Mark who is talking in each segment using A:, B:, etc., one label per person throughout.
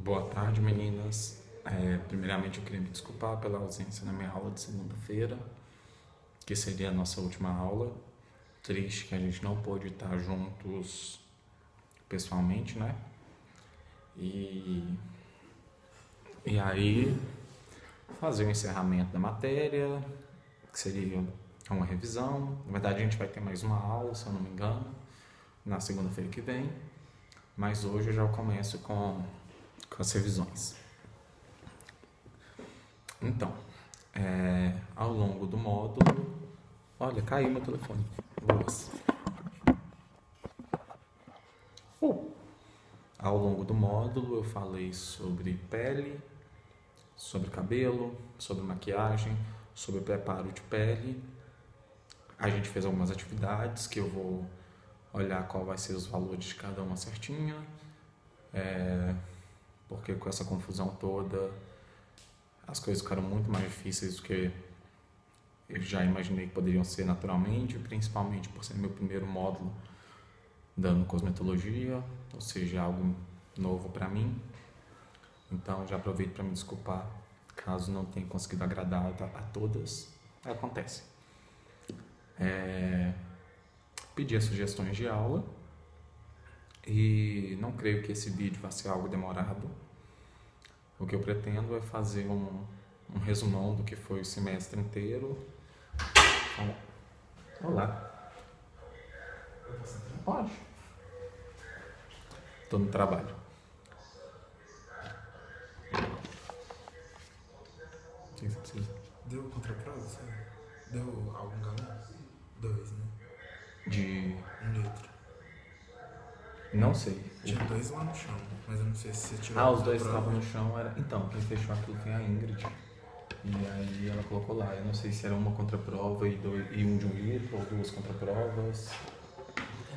A: Boa tarde, meninas. Primeiramente, eu queria me desculpar pela ausência na minha aula de segunda-feira, que seria a nossa última aula. Triste que a gente não pôde estar juntos pessoalmente, né? E, e aí, fazer o encerramento da matéria, que seria uma revisão. Na verdade, a gente vai ter mais uma aula, se eu não me engano, na segunda-feira que vem. Mas hoje eu já começo com as revisões. Então, ao longo do módulo. Olha, caiu meu telefone. Boas. Ao longo do módulo eu falei sobre pele, sobre cabelo, sobre maquiagem, sobre preparo de pele. A gente fez algumas atividades que eu vou olhar qual vai ser os valores de cada uma certinha, porque com essa confusão toda as coisas ficaram muito mais difíceis do que eu já imaginei que poderiam ser naturalmente, principalmente por ser meu primeiro módulo dando cosmetologia, ou seja, algo novo para mim. Então já aproveito para me desculpar caso não tenha conseguido agradar a todas. Acontece. Pedi as sugestões de aula e não creio que esse vídeo vai ser algo demorado. O que eu pretendo é fazer um resumão do que foi o semestre inteiro. Olá. Pode. Estou no trabalho. O que você precisa?
B: Deu contraprova, sabe? Deu algum galão? 2, né?
A: De...
B: 1 litro.
A: Não sei.
B: Tinha 2 lá no chão, mas eu não sei se você tirou
A: Os
B: a
A: dois
B: prova.
A: estavam no chão. Então, quem fechou aquilo foi a Ingrid. E aí ela colocou lá. Eu não sei se era uma contraprova e um de 1 litro ou 2 contraprovas.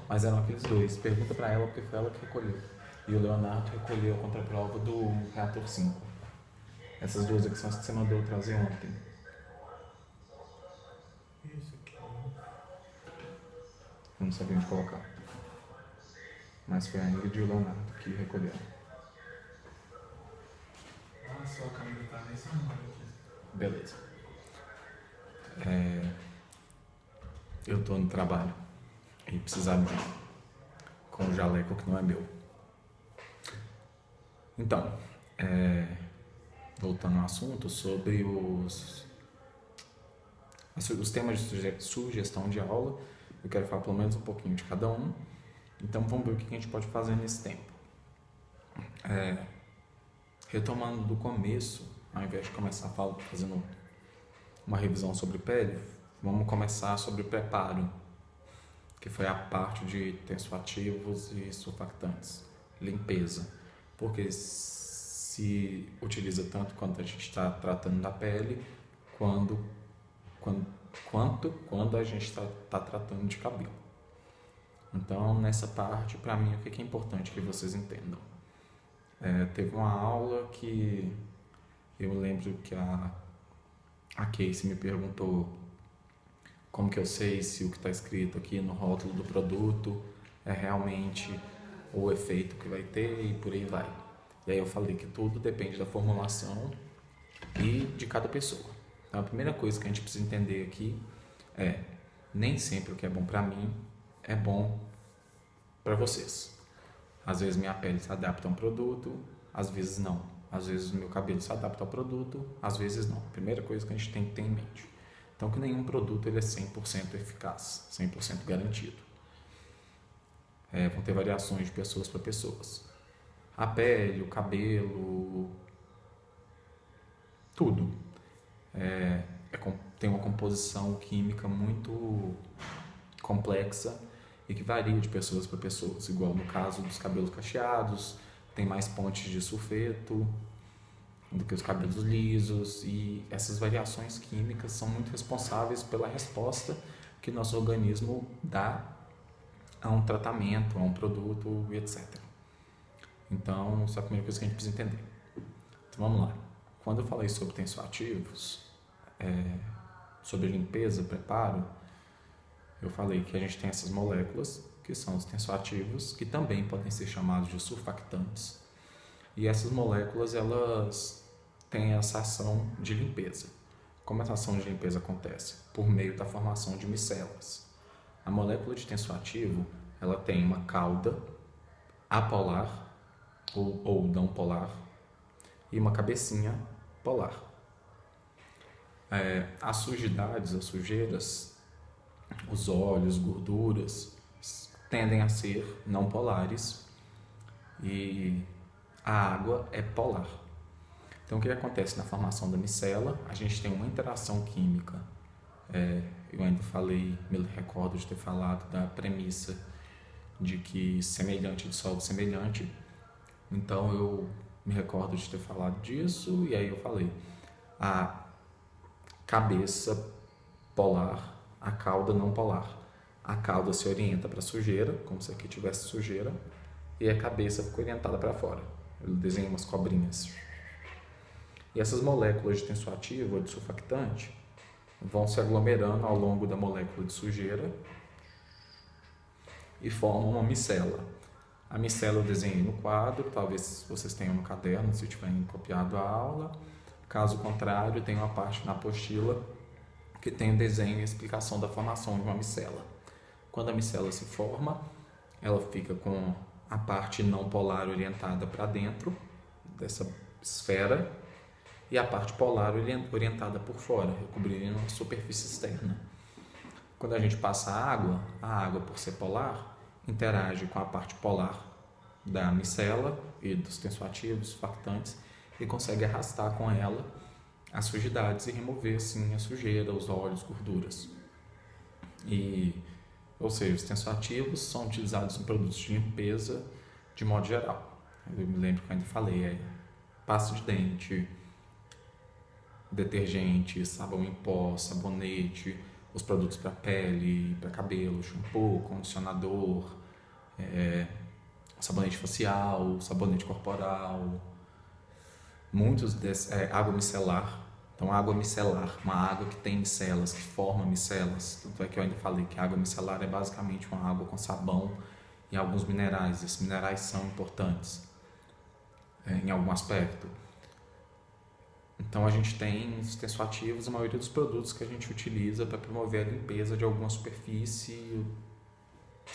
A: Mas eram aqueles dois. Pergunta pra ela porque foi ela que recolheu. E o Leonardo recolheu a contraprova do Reator 5. Essas duas aqui são as que você mandou eu trazer ontem.
B: Isso aqui.
A: Eu não sabia onde colocar. Mas foi a Ingrid e o Leonardo que recolheram.
B: Ah, sua câmera tá nesse número aqui.
A: Beleza. Eu tô no trabalho e precisava com um jaleco que não é meu. Então, voltando ao assunto sobre os temas de sugestão de aula, eu quero falar pelo menos um pouquinho de cada um. Então vamos ver o que a gente pode fazer nesse tempo. Retomando do começo, ao invés de começar fazendo uma revisão sobre pele, vamos começar sobre o preparo, que foi a parte de tensoativos e surfactantes, limpeza, porque se utiliza tanto quando a gente está tratando da pele, quanto quando a gente está tratando de cabelo. Então, nessa parte, para mim, o que é importante que vocês entendam? Teve uma aula que eu lembro que a Casey me perguntou como que eu sei se o que está escrito aqui no rótulo do produto é realmente o efeito que vai ter e por aí vai. E aí eu falei que tudo depende da formulação e de cada pessoa. Então, a primeira coisa que a gente precisa entender aqui é nem sempre o que é bom para mim é bom para vocês. Às vezes minha pele se adapta a um produto, às vezes não. Às vezes o meu cabelo se adapta ao produto, às vezes não. Primeira coisa que a gente tem que ter em mente. Então, que nenhum produto ele é 100% eficaz, 100% garantido. Vão ter variações de pessoas para pessoas. A pele, o cabelo, tudo. Tem uma composição química muito complexa e que varia de pessoas para pessoas. Igual no caso dos cabelos cacheados, tem mais pontes de sulfeto do que os cabelos lisos, e essas variações químicas são muito responsáveis pela resposta que nosso organismo dá a um tratamento, a um produto, etc. Então, essa é a primeira coisa que a gente precisa entender. Então, vamos lá. Quando eu falei sobre tensoativos, sobre limpeza, preparo, eu falei que a gente tem essas moléculas, que são os tensoativos, que também podem ser chamados de surfactantes. E essas moléculas, elas têm essa ação de limpeza. Como essa ação de limpeza acontece? Por meio da formação de micelas. A molécula de tensoativo, ela tem uma cauda apolar ou não polar e uma cabecinha polar. As sujidades, as sujeiras, os óleos, gorduras, tendem a ser não polares e a água é polar. Então, o que acontece na formação da micela? A gente tem uma interação química. Eu ainda falei, me recordo de ter falado da premissa de que semelhante dissolve semelhante. Então, eu me recordo de ter falado disso, e aí eu falei a cabeça polar, a cauda não polar. A cauda se orienta para a sujeira, como se aqui tivesse sujeira, e a cabeça fica orientada para fora. Eu desenho umas cobrinhas. E essas moléculas de tensoativo ou de surfactante vão se aglomerando ao longo da molécula de sujeira e formam uma micela. A micela eu desenhei no quadro, talvez vocês tenham no caderno se tiverem copiado a aula. Caso contrário, tem uma parte na apostila que tem o desenho e a explicação da formação de uma micela. Quando a micela se forma, ela fica com a parte não polar orientada para dentro dessa esfera e a parte polar orientada por fora, recobrindo a superfície externa. Quando a gente passa a água, por ser polar, interage com a parte polar da micela e dos tensoativos, surfactantes, e consegue arrastar com ela as sujidades e remover, sim, a sujeira, os óleos, gorduras. Ou seja, os tensoativos são utilizados em produtos de limpeza de modo geral. Eu me lembro que eu ainda falei, pasta de dente, detergente, sabão em pó, sabonete, os produtos para pele, para cabelo, shampoo, condicionador, sabonete facial, sabonete corporal, água micelar. Então, água micelar, uma água que tem micelas, que forma micelas. Tanto é que eu ainda falei que a água micelar é basicamente uma água com sabão e alguns minerais. Esses minerais são importantes em algum aspecto. Então, a gente tem os tensoativos, a maioria dos produtos que a gente utiliza para promover a limpeza de alguma superfície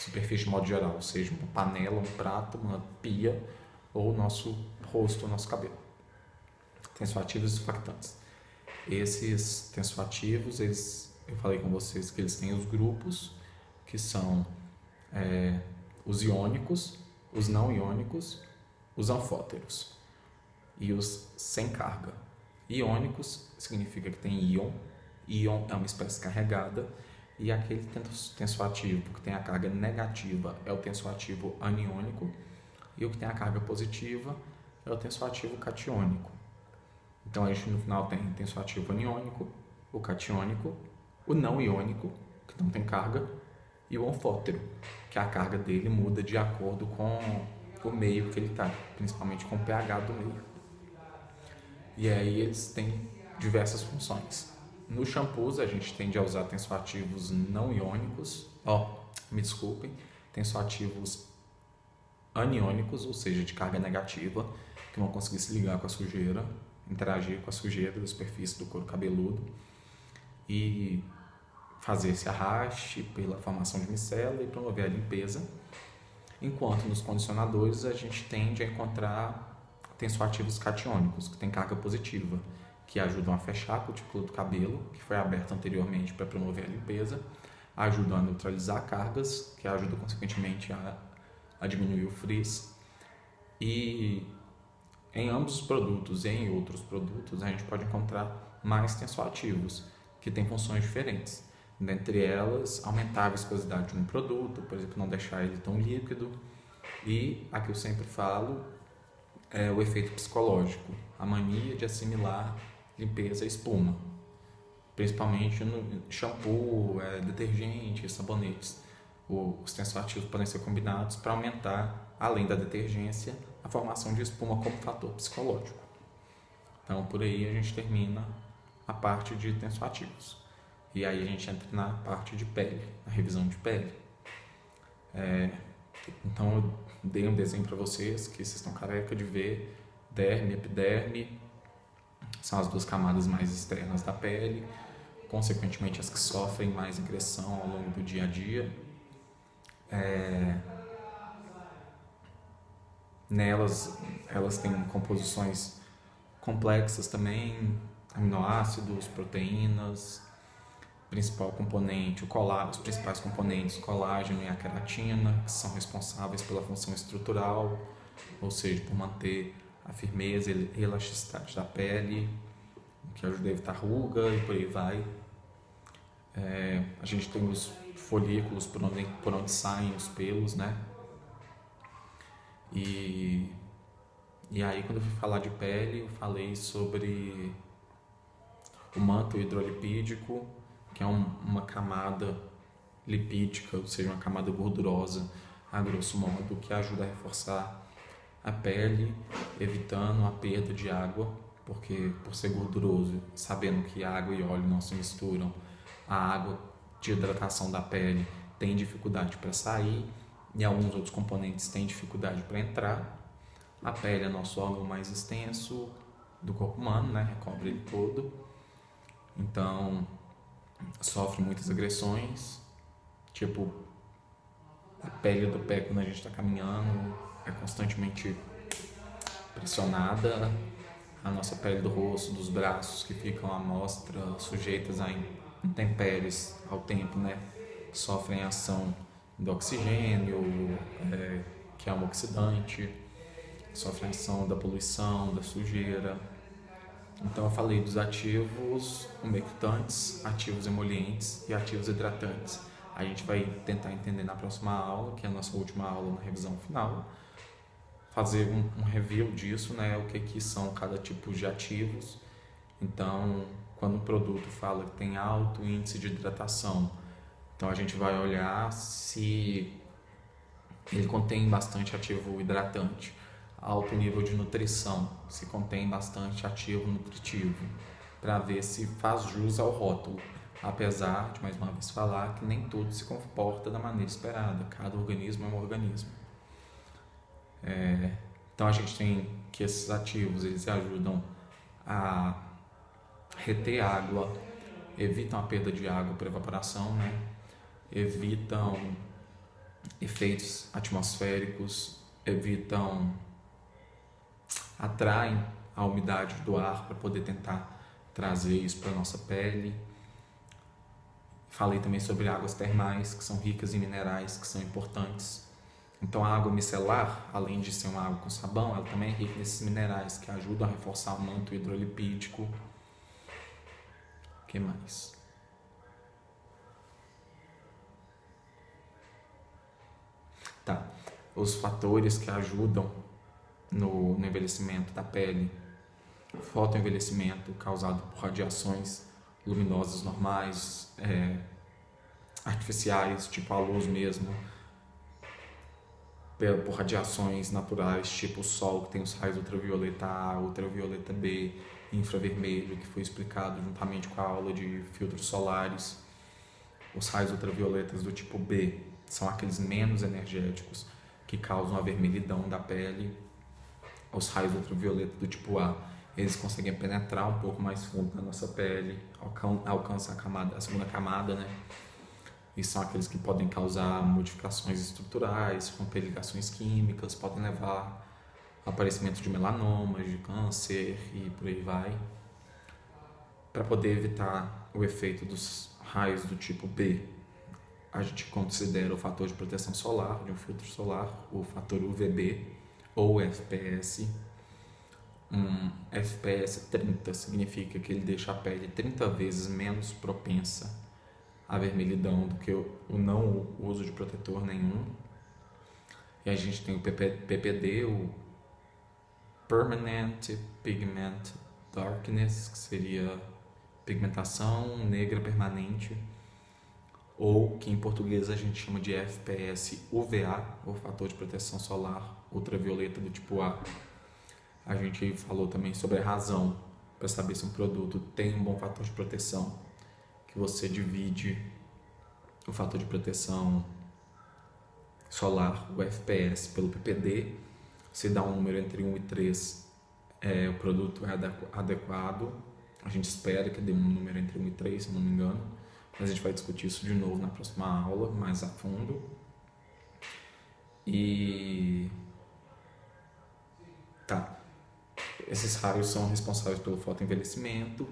A: de modo geral, seja uma panela, um prato, uma pia ou o nosso rosto, o nosso cabelo. Tensoativos e surfactantes. Esses tensoativos, eu falei com vocês que eles têm os grupos, que são os iônicos, os não iônicos, os anfóteros e os sem carga. Iônicos significa que tem íon é uma espécie carregada, e aquele tensoativo que tem a carga negativa é o tensoativo aniônico, e o que tem a carga positiva é o tensoativo catiônico. Então a gente no final tem o tensoativo aniônico, o catiônico, o não iônico, que não tem carga, e o anfótero, que a carga dele muda de acordo com o meio que ele está, principalmente com o pH do meio. E aí eles têm diversas funções. Nos shampoos a gente tende a usar tensoativos não iônicos, tensoativos aniônicos, ou seja, de carga negativa, que vão conseguir se ligar com a sujeira, interagir com a sujeira da superfície do couro cabeludo e fazer esse arraste pela formação de micela e promover a limpeza. Enquanto nos condicionadores a gente tende a encontrar tensoativos catiônicos, que têm carga positiva, que ajudam a fechar a cutícula do cabelo, que foi aberta anteriormente para promover a limpeza, ajudam a neutralizar cargas, que ajudam consequentemente a diminuir o frizz. E em ambos os produtos e em outros produtos a gente pode encontrar mais tensoativos, que têm funções diferentes. Dentre elas, aumentar a viscosidade de um produto, por exemplo, não deixar ele tão líquido. E, aqui eu sempre falo, o efeito psicológico, a mania de assimilar limpeza e espuma, principalmente no shampoo, detergente, sabonetes. Os tensoativos podem ser combinados para aumentar, além da detergência, a formação de espuma como fator psicológico. Então, por aí a gente termina a parte de tensoativos. E aí a gente entra na parte de pele, na revisão de pele. Então eu dei um desenho para vocês, que vocês estão careca de ver derme e epiderme, são as duas camadas mais externas da pele, consequentemente as que sofrem mais agressão ao longo do dia a dia. Nelas, elas têm composições complexas também, aminoácidos, proteínas, principal componente, os principais componentes, o colágeno e a queratina, que são responsáveis pela função estrutural, ou seja, por manter a firmeza e elasticidade da pele, que ajuda a evitar ruga e por aí vai. A gente tem os folículos por onde saem os pelos, né? E aí, quando eu fui falar de pele, eu falei sobre o manto hidrolipídico, que é uma camada lipídica, ou seja, uma camada gordurosa, a grosso modo, que ajuda a reforçar a pele, evitando a perda de água, porque por ser gorduroso, sabendo que água e óleo não se misturam, a água de hidratação da pele tem dificuldade para sair e alguns outros componentes têm dificuldade para entrar. A pele é nosso órgão mais extenso do corpo humano, né? Recobre ele todo, então sofre muitas agressões, tipo a pele do pé quando a gente está caminhando é constantemente pressionada, a nossa pele do rosto, dos braços que ficam à mostra, sujeitas a intempéries ao tempo, né? Sofrem a ação do oxigênio, que é um oxidante, sofrem a ação da poluição, da sujeira. Então eu falei dos ativos umectantes, ativos emolientes e ativos hidratantes. A gente vai tentar entender na próxima aula, que é a nossa última aula na revisão final, fazer um review disso, né? O que são cada tipo de ativos. Então, quando o produto fala que tem alto índice de hidratação, então a gente vai olhar se ele contém bastante ativo hidratante. Alto nível de nutrição, se contém bastante ativo nutritivo, para ver se faz jus ao rótulo, apesar de, mais uma vez, falar que nem tudo se comporta da maneira esperada, cada organismo é um organismo. Então a gente tem que esses ativos, eles ajudam a reter água, evitam a perda de água por evaporação, né? Evitam efeitos atmosféricos, atraem a umidade do ar para poder tentar trazer isso para a nossa pele. Falei também sobre águas termais, que são ricas em minerais, que são importantes. Então a água micelar, além de ser uma água com sabão, ela também é rica nesses minerais que ajudam a reforçar o manto hidrolipídico. O que mais? Tá. Os fatores que ajudam no envelhecimento da pele: fotoenvelhecimento causado por radiações luminosas normais, artificiais, tipo a luz mesmo, por radiações naturais, tipo o sol, que tem os raios ultravioleta A, ultravioleta B, infravermelho, que foi explicado juntamente com a aula de filtros solares. Os raios ultravioletas do tipo B são aqueles menos energéticos, que causam a vermelhidão da pele. Os raios ultravioleta do tipo A, eles conseguem penetrar um pouco mais fundo na nossa pele, alcançam a segunda camada, né? E são aqueles que podem causar modificações estruturais, romper ligações químicas, podem levar ao aparecimento de melanomas, de câncer e por aí vai. Para poder evitar o efeito dos raios do tipo B, a gente considera o fator de proteção solar, de um filtro solar, o fator UVB ou FPS. FPS 30 significa que ele deixa a pele 30 vezes menos propensa à vermelhidão do que o não uso de protetor nenhum. E a gente tem o PPD, o Permanent Pigment Darkness, que seria pigmentação negra permanente, ou que em português a gente chama de FPS UVA, ou fator de proteção solar ultravioleta do tipo A. A gente falou também sobre a razão para saber se um produto tem um bom fator de proteção, que você divide o fator de proteção solar, o FPS, pelo PPD, se dá um número entre 1 e 3, o produto é adequado. A gente espera que dê um número entre 1 e 3, se eu não me engano. Mas a gente vai discutir isso de novo na próxima aula, mais a fundo. E tá. Esses raios são responsáveis pelo fotoenvelhecimento,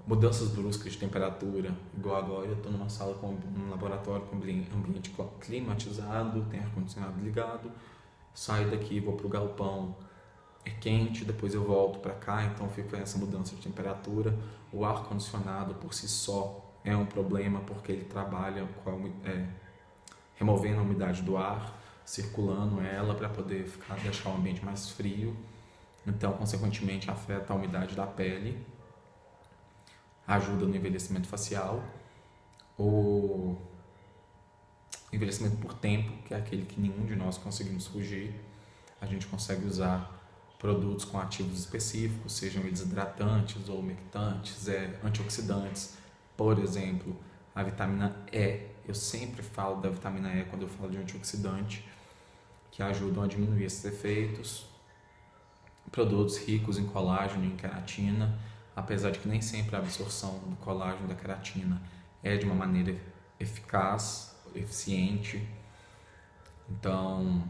A: mudanças bruscas de temperatura, igual agora eu estou numa sala com um laboratório com ambiente climatizado, tem ar-condicionado ligado, saio daqui, vou para o galpão, é quente, depois eu volto para cá, então fica essa mudança de temperatura. O ar-condicionado por si só é um problema porque ele trabalha removendo a umidade do ar, circulando ela para poder deixar o ambiente mais frio. Então, consequentemente, afeta a umidade da pele, ajuda no envelhecimento facial. O envelhecimento por tempo, que é aquele que nenhum de nós conseguimos fugir, a gente consegue usar produtos com ativos específicos, sejam eles hidratantes ou umectantes, antioxidantes. Por exemplo, a vitamina E, eu sempre falo da vitamina E quando eu falo de antioxidante, que ajudam a diminuir esses efeitos. Produtos ricos em colágeno e em queratina, apesar de que nem sempre a absorção do colágeno e da queratina é de uma maneira eficaz, eficiente. Então,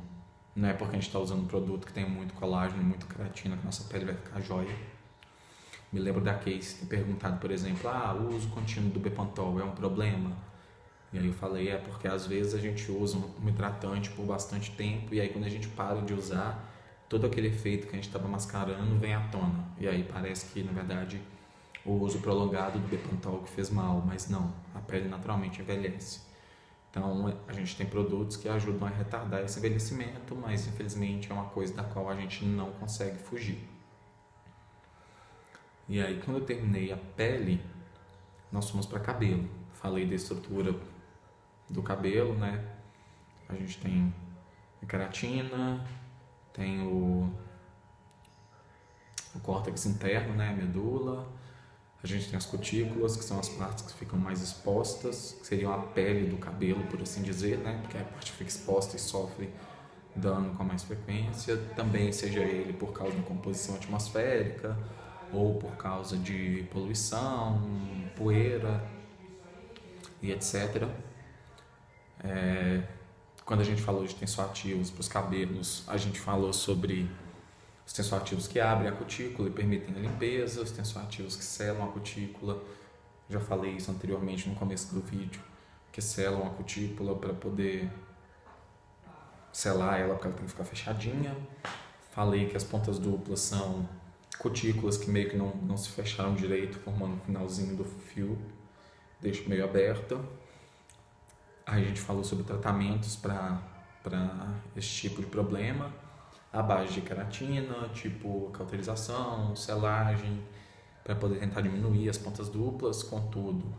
A: não é porque a gente está usando um produto que tem muito colágeno e muito queratina que nossa pele vai ficar jóia. Me lembro da Casey ter perguntado, por exemplo, o uso contínuo do Bepantol é um problema? E aí eu falei, porque às vezes a gente usa um hidratante por bastante tempo e aí quando a gente para de usar, todo aquele efeito que a gente estava mascarando vem à tona. E aí parece que, na verdade, o uso prolongado do Bepantol que fez mal, mas não, a pele naturalmente envelhece. Então, a gente tem produtos que ajudam a retardar esse envelhecimento, mas infelizmente é uma coisa da qual a gente não consegue fugir. E aí, quando eu terminei a pele, nós fomos para cabelo. Falei da estrutura do cabelo, né? A gente tem a queratina, tem o córtex interno, né? A medula. A gente tem as cutículas, que são as partes que ficam mais expostas, que seriam a pele do cabelo, por assim dizer, né? Porque a parte fica exposta e sofre dano com mais frequência. Também seja ele por causa da composição atmosférica, ou por causa de poluição, poeira e etc. Quando a gente falou de tensoativos para os cabelos, a gente falou sobre os tensoativos que abrem a cutícula e permitem a limpeza, os tensoativos que selam a cutícula. Já falei isso anteriormente no começo do vídeo, que selam a cutícula para poder selar ela, porque ela tem que ficar fechadinha. Falei que as pontas duplas são cutículas que meio que não se fecharam direito, formando o finalzinho do fio, deixa meio aberta. Aí a gente falou sobre tratamentos para esse tipo de problema, à base de queratina, tipo cauterização, selagem, para poder tentar diminuir as pontas duplas. Contudo,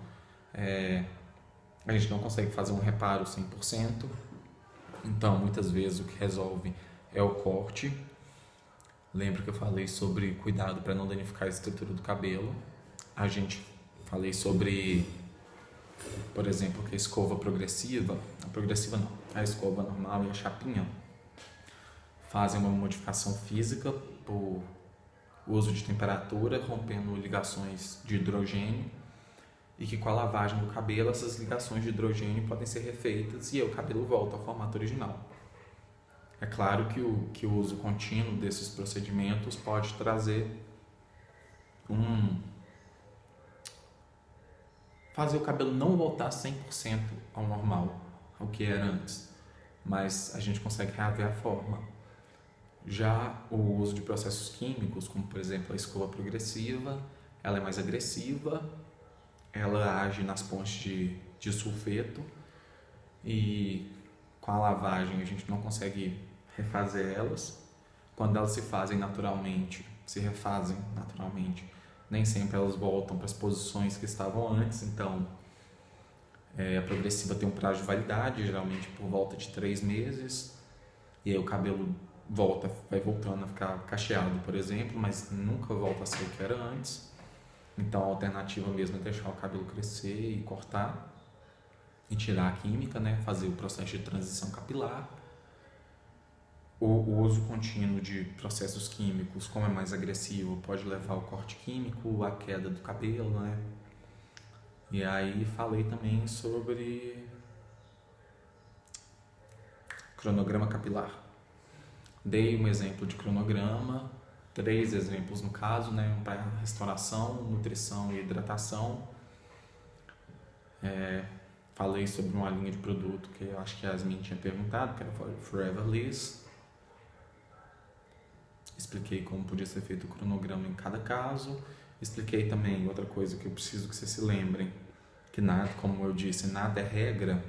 A: a gente não consegue fazer um reparo 100%, então muitas vezes o que resolve é o corte. Lembra que eu falei sobre cuidado para não danificar a estrutura do cabelo. Falei sobre, por exemplo, que a escova progressiva, a escova normal e a chapinha fazem uma modificação física por uso de temperatura, rompendo ligações de hidrogênio, e que com a lavagem do cabelo essas ligações de hidrogênio podem ser refeitas e aí o cabelo volta ao formato original. É claro que o uso contínuo desses procedimentos pode trazer fazer o cabelo não voltar 100% ao normal, ao que era antes, mas a gente consegue reaver a forma. Já o uso de processos químicos, como por exemplo a escova progressiva, ela é mais agressiva, ela age nas pontes de sulfeto e com a lavagem a gente não consegue refazer elas. Quando elas se refazem naturalmente, nem sempre elas voltam para as posições que estavam antes. Então, a progressiva tem um prazo de validade, geralmente por volta de 3 meses, e aí o cabelo vai voltando a ficar cacheado, por exemplo, mas nunca volta a ser o que era antes. Então, a alternativa mesmo é deixar o cabelo crescer e cortar e tirar a química, né? Fazer o processo de transição capilar. o uso contínuo de processos químicos, como é mais agressivo, pode levar ao corte químico, à queda do cabelo, né? E aí falei também sobre cronograma capilar. Dei um exemplo de cronograma, 3 exemplos no caso, né? Um para restauração, nutrição e hidratação. Falei sobre uma linha de produto que eu acho que a Yasmin tinha perguntado, que era Forever Liss. Expliquei como podia ser feito o cronograma em cada caso. Expliquei também outra coisa que eu preciso que vocês se lembrem, que nada, como eu disse, nada é regra,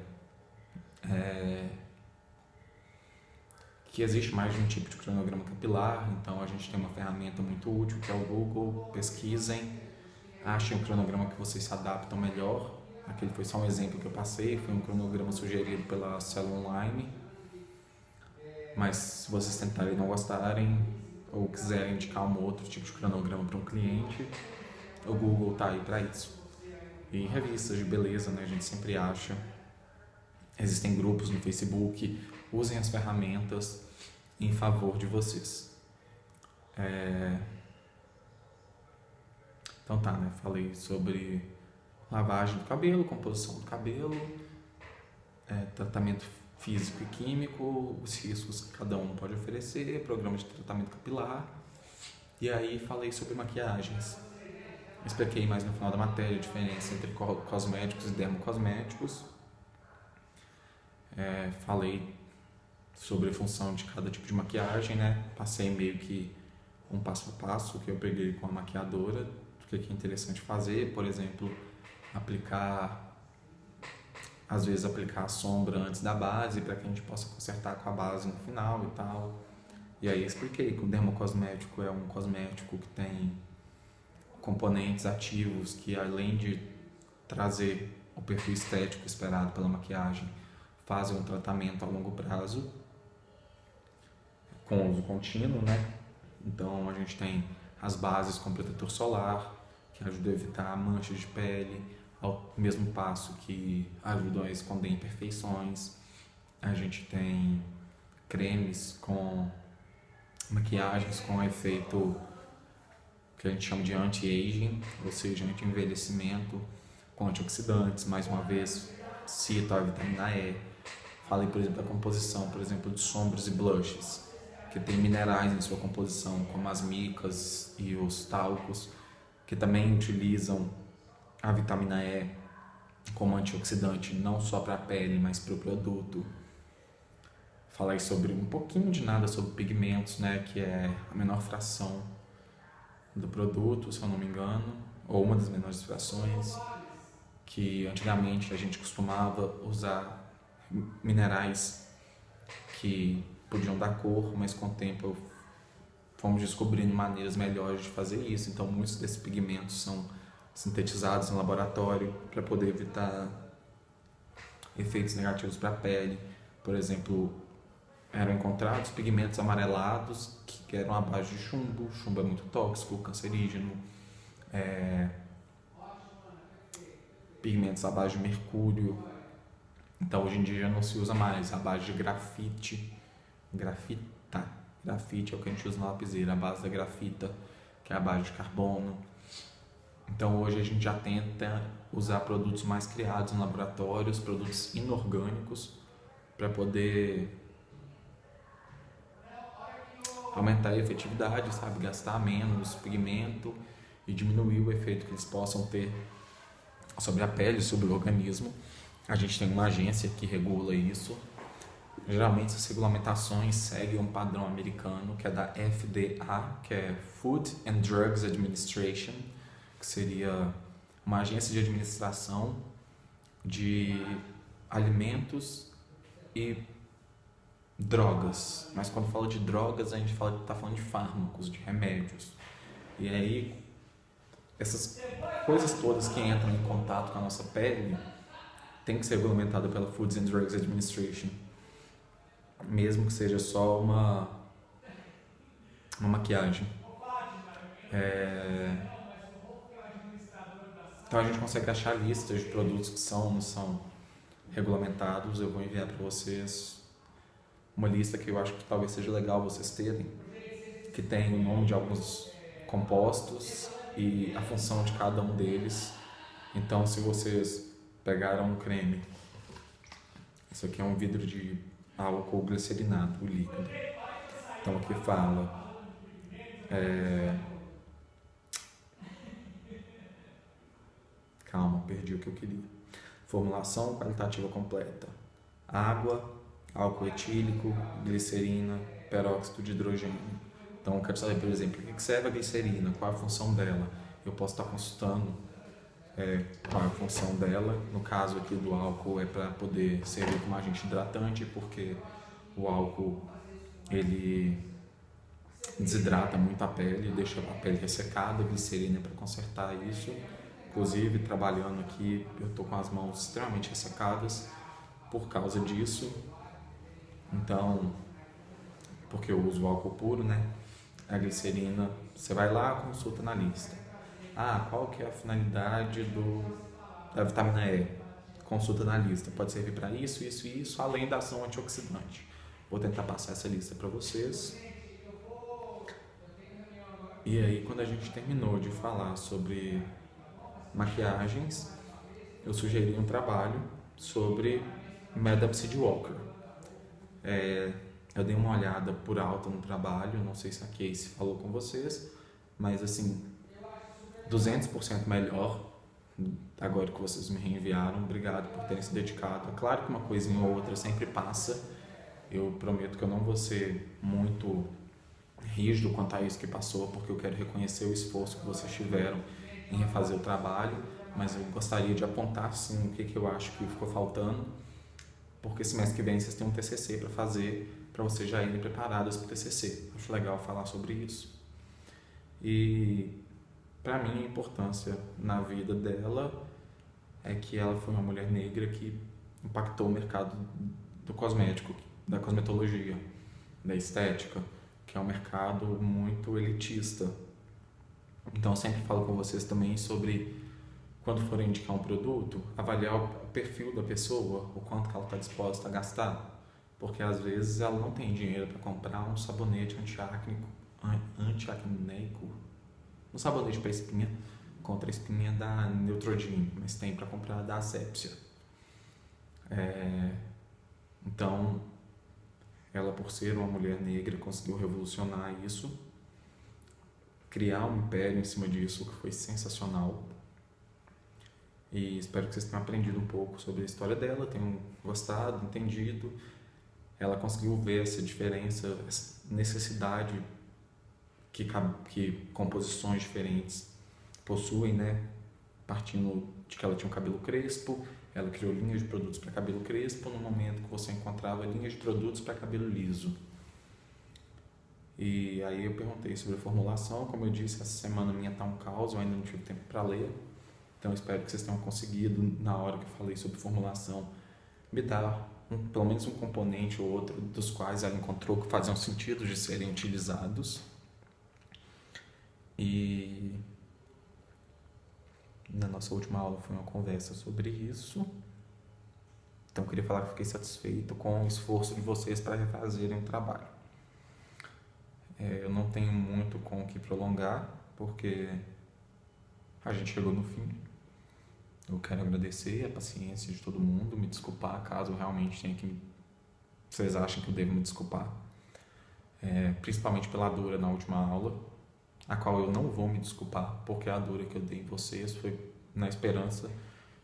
A: que existe mais de um tipo de cronograma capilar. Então a gente tem uma ferramenta muito útil que é o Google. Pesquisem, achem o cronograma que vocês se adaptam melhor. Aquele foi só um exemplo que eu passei, foi um cronograma sugerido pela Célula Online, mas se vocês tentarem e não gostarem, ou quiserem indicar um outro tipo de cronograma para um cliente, o Google está aí para isso. E revistas de beleza, né, a gente sempre acha. Existem grupos no Facebook, usem as ferramentas em favor de vocês. Então tá, né, falei sobre lavagem do cabelo, composição do cabelo, tratamento físico e químico, os riscos que cada um pode oferecer, programa de tratamento capilar. E aí falei sobre maquiagens. Expliquei mais no final da matéria a diferença entre cosméticos e dermocosméticos. Falei sobre a função de cada tipo de maquiagem, né? Passei meio que um passo a passo que eu peguei com a maquiadora, do que é interessante fazer, por exemplo, às vezes aplicar a sombra antes da base para que a gente possa consertar com a base no final e tal. E aí expliquei que o dermocosmético é um cosmético que tem componentes ativos que, além de trazer o perfil estético esperado pela maquiagem, fazem um tratamento a longo prazo com uso contínuo, né? Então a gente tem as bases com protetor solar, que ajudam a evitar manchas de pele, ao mesmo passo que ajudam a esconder imperfeições. A gente tem cremes com maquiagens com efeito que a gente chama de anti-aging, ou seja, anti-envelhecimento, com antioxidantes. Mais uma vez, cito a vitamina E. Falei, por exemplo, da composição, por exemplo, de sombras e blushes, que tem minerais em sua composição, como as micas e os talcos, que também utilizam a vitamina E como antioxidante, não só para a pele, mas para o produto. Falei sobre um pouquinho de nada sobre pigmentos, né, que é a menor fração do produto, se eu não me engano, ou uma das menores frações, que antigamente a gente costumava usar minerais que podiam dar cor, mas com o tempo fomos descobrindo maneiras melhores de fazer isso. Então muitos desses pigmentos são sintetizados em laboratório para poder evitar efeitos negativos para a pele. Por exemplo, eram encontrados pigmentos amarelados que eram à base de chumbo. Chumbo é muito tóxico, cancerígeno. Pigmentos à base de mercúrio. Então hoje em dia já não se usa mais, à base de grafite. Grafite é o que a gente usa na lapiseira, a base da grafita, que é a base de carbono. Então hoje a gente já tenta usar produtos mais criados em laboratórios, produtos inorgânicos, para poder aumentar a efetividade, sabe? Gastar menos pigmento e diminuir o efeito que eles possam ter sobre a pele, sobre o organismo. A gente tem uma agência que regula isso. Geralmente essas regulamentações seguem um padrão americano, que é da FDA, que é Food and Drugs Administration, que seria uma agência de administração de alimentos e drogas. Mas quando fala de drogas, a gente está falando de fármacos, de remédios. E aí, essas coisas todas que entram em contato com a nossa pele tem que ser regulamentada pela Food and Drugs Administration, mesmo que seja só uma maquiagem. Então a gente consegue achar listas de produtos que são ou não são regulamentados. Eu vou enviar para vocês uma lista que eu acho que talvez seja legal vocês terem, que tem o nome de alguns compostos e a função de cada um deles. Então, se vocês pegaram um creme, isso aqui é um vidro de álcool glicerinado, o líquido. Então aqui fala calma, perdi o que eu queria. Formulação qualitativa completa: água, álcool etílico, glicerina, peróxido de hidrogênio. Então eu quero saber, por exemplo, o que serve a glicerina, qual a função dela. Eu posso estar consultando qual é a função dela. No caso aqui do álcool é para poder servir como agente hidratante, porque o álcool ele desidrata muito a pele, deixa a pele ressecada. A glicerina é para consertar isso. Inclusive, trabalhando aqui, eu estou com as mãos extremamente ressecadas por causa disso. Então, porque eu uso álcool puro, né? A glicerina, você vai lá, consulta na lista. Qual que é a finalidade da vitamina E? Consulta na lista. Pode servir para isso, isso e isso, além da ação antioxidante. Vou tentar passar essa lista para vocês. E aí, quando a gente terminou de falar sobre maquiagens, eu sugeri um trabalho sobre Madame C.J. Walker. Eu dei uma olhada por alto no trabalho, não sei se a Casey falou com vocês, mas assim, 200% melhor. Agora que vocês me reenviaram, obrigado por terem se dedicado. É claro que uma coisinha ou outra sempre passa. Eu prometo que eu não vou ser muito rígido quanto a isso que passou, porque eu quero reconhecer o esforço que vocês tiveram em refazer o trabalho, mas eu gostaria de apontar sim o que eu acho que ficou faltando, porque semestre que vem vocês têm um TCC para fazer, para vocês já irem preparados para o TCC. Acho legal falar sobre isso. E para mim a importância na vida dela é que ela foi uma mulher negra que impactou o mercado do cosmético, da cosmetologia, da estética, que é um mercado muito elitista. Então eu sempre falo com vocês também sobre, quando forem indicar um produto, avaliar o perfil da pessoa, o quanto que ela está disposta a gastar, porque às vezes ela não tem dinheiro para comprar um sabonete antiacneico, um sabonete para espinha, contra a espinha da Neutrogena, mas tem para comprar da Asepsia. Então, ela, por ser uma mulher negra, conseguiu revolucionar isso, criar um império em cima disso, que foi sensacional. E espero que vocês tenham aprendido um pouco sobre a história dela, tenham gostado, entendido. Ela conseguiu ver essa diferença, essa necessidade que composições diferentes possuem, né? Partindo de que ela tinha um cabelo crespo, ela criou linhas de produtos para cabelo crespo no momento que você encontrava linhas de produtos para cabelo liso. E aí eu perguntei sobre a formulação. Como eu disse, essa semana minha tá um caos, eu ainda não tive tempo para ler. Então eu espero que vocês tenham conseguido, na hora que eu falei sobre formulação, me dar pelo menos um componente ou outro dos quais ela encontrou que faziam sentido de serem utilizados. E na nossa última aula foi uma conversa sobre isso. Então eu queria falar que fiquei satisfeito com o esforço de vocês para refazerem o trabalho. Eu não tenho muito com o que prolongar, porque a gente chegou no fim. Eu quero agradecer a paciência de todo mundo, me desculpar caso realmente tenha que... Vocês acham que eu devo me desculpar. Principalmente pela dura na última aula, a qual eu não vou me desculpar, porque a dura que eu dei em vocês foi na esperança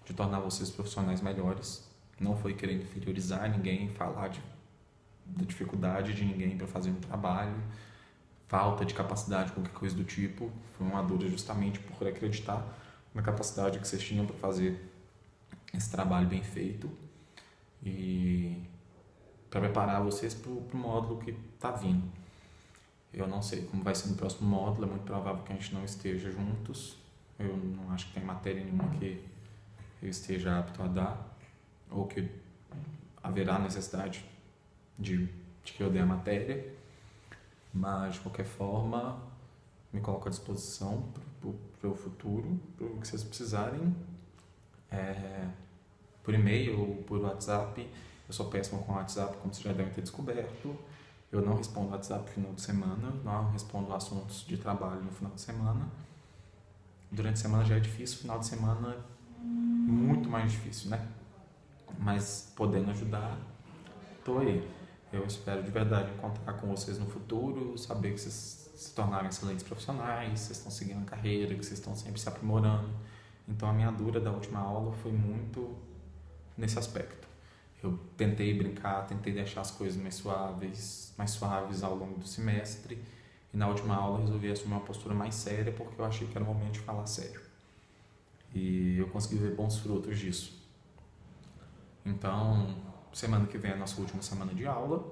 A: de tornar vocês profissionais melhores. Não foi querendo inferiorizar ninguém, falar da dificuldade de ninguém para fazer um trabalho, falta de capacidade, qualquer coisa do tipo. Foi uma dura justamente por acreditar na capacidade que vocês tinham para fazer esse trabalho bem feito e para preparar vocês para o módulo que está vindo. Eu não sei como vai ser no próximo módulo, é muito provável que a gente não esteja juntos. Eu não acho que tem matéria nenhuma que eu esteja apto a dar, ou que haverá necessidade de que eu dê a matéria, mas de qualquer forma me coloco à disposição para o futuro, para o que vocês precisarem, por e-mail ou por WhatsApp. Eu sou péssimo com o WhatsApp, como vocês já devem ter descoberto. Eu não respondo WhatsApp no final de semana, não respondo assuntos de trabalho no final de semana. Durante a semana já é difícil, final de semana muito mais difícil, né? Mas podendo ajudar, tô aí. Eu espero de verdade encontrar com vocês no futuro, saber que vocês se tornaram excelentes profissionais, vocês estão seguindo a carreira, que vocês estão sempre se aprimorando. Então a minha dura da última aula foi muito nesse aspecto. Eu tentei brincar, tentei deixar as coisas mais suaves ao longo do semestre, e na última aula resolvi assumir uma postura mais séria porque eu achei que era o momento de falar sério. E eu consegui ver bons frutos disso. Então, semana que vem é a nossa última semana de aula.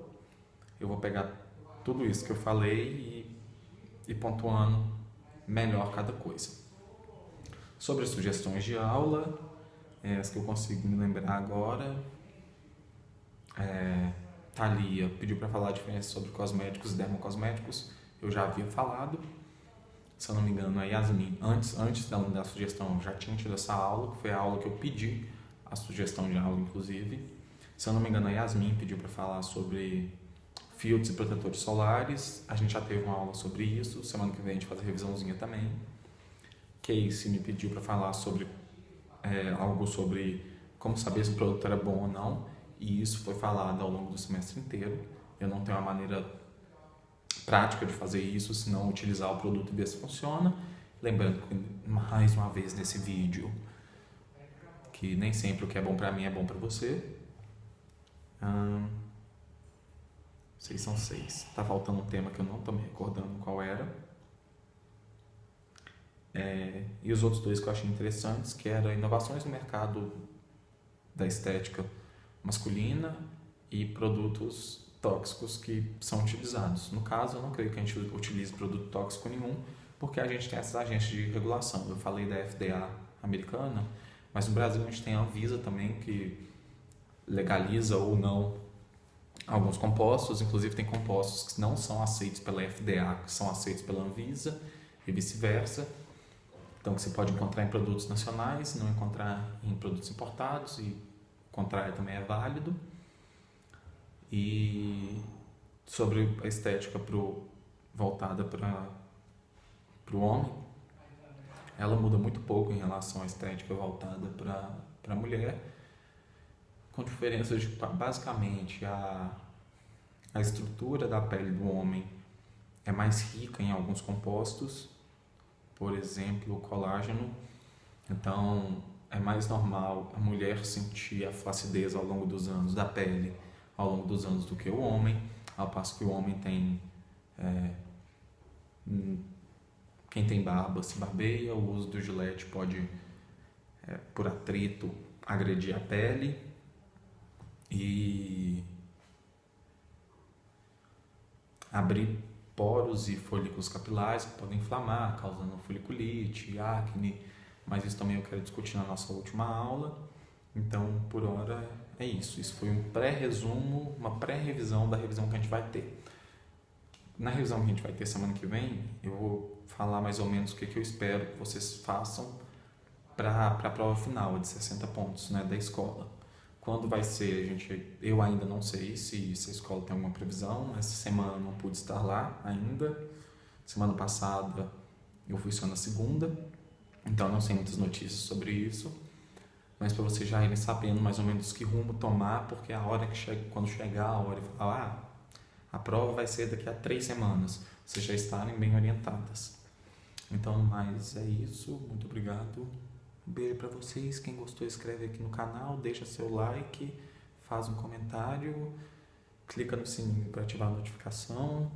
A: Eu vou pegar tudo isso que eu falei e pontuando melhor cada coisa. Sobre as sugestões de aula, as que eu consigo me lembrar agora, Thalia pediu para falar a diferença sobre cosméticos e dermocosméticos. Eu já havia falado. Se eu não me engano, a Yasmin, antes dela me dar a sugestão, já tinha tido essa aula, que foi a aula que eu pedi a sugestão de aula, inclusive. Se eu não me engano, a Yasmin pediu para falar sobre filtros e protetores solares. A gente já teve uma aula sobre isso. Semana que vem a gente faz a revisãozinha também. Casey me pediu para falar sobre algo sobre como saber se o produto era bom ou não. E isso foi falado ao longo do semestre inteiro. Eu não tenho uma maneira prática de fazer isso, senão utilizar o produto e ver se funciona. Lembrando que, mais uma vez nesse vídeo, que nem sempre o que é bom para mim é bom para você. 6 são 6. Tá faltando um tema que eu não tô me recordando qual era. E os outros dois que eu achei interessantes, que era inovações no mercado da estética masculina e produtos tóxicos que são utilizados. No caso, eu não creio que a gente utilize produto tóxico nenhum, porque a gente tem essas agências de regulação. Eu falei da FDA americana, mas no Brasil a gente tem a Anvisa também, que legaliza ou não alguns compostos. Inclusive tem compostos que não são aceitos pela FDA, que são aceitos pela Anvisa e vice-versa. Então, que você pode encontrar em produtos nacionais, não encontrar em produtos importados, e o contrário também é válido. E sobre a estética voltada para o homem, ela muda muito pouco em relação à estética voltada para a mulher, com diferenças de, basicamente, a estrutura da pele do homem é mais rica em alguns compostos, por exemplo, o colágeno. Então, é mais normal a mulher sentir a flacidez ao longo dos anos da pele, ao longo dos anos, do que o homem, ao passo que o homem tem... quem tem barba se barbeia, o uso do gilete pode, por atrito, agredir a pele e abrir poros e folículos capilares que podem inflamar, causando foliculite, acne, mas isso também eu quero discutir na nossa última aula. Então, por hora, é isso. Isso foi um pré-resumo, uma pré-revisão da revisão que a gente vai ter. Na revisão que a gente vai ter semana que vem, eu vou falar mais ou menos o que eu espero que vocês façam para a prova final, de 60 pontos, né, da escola. Quando vai ser, eu ainda não sei se a escola tem alguma previsão. Essa semana não pude estar lá ainda. Semana passada eu fui só na segunda, então não sei muitas notícias sobre isso. Mas para vocês já irem sabendo mais ou menos que rumo tomar, porque a hora que quando chegar a hora e falar, a prova vai ser daqui a 3 semanas, vocês já estarem bem orientadas. Então, mas é isso. Muito obrigado. Um beijo para vocês. Quem gostou, escreve aqui no canal, deixa seu like, faz um comentário, clica no sininho para ativar a notificação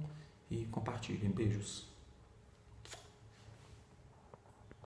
A: e compartilhem. Beijos.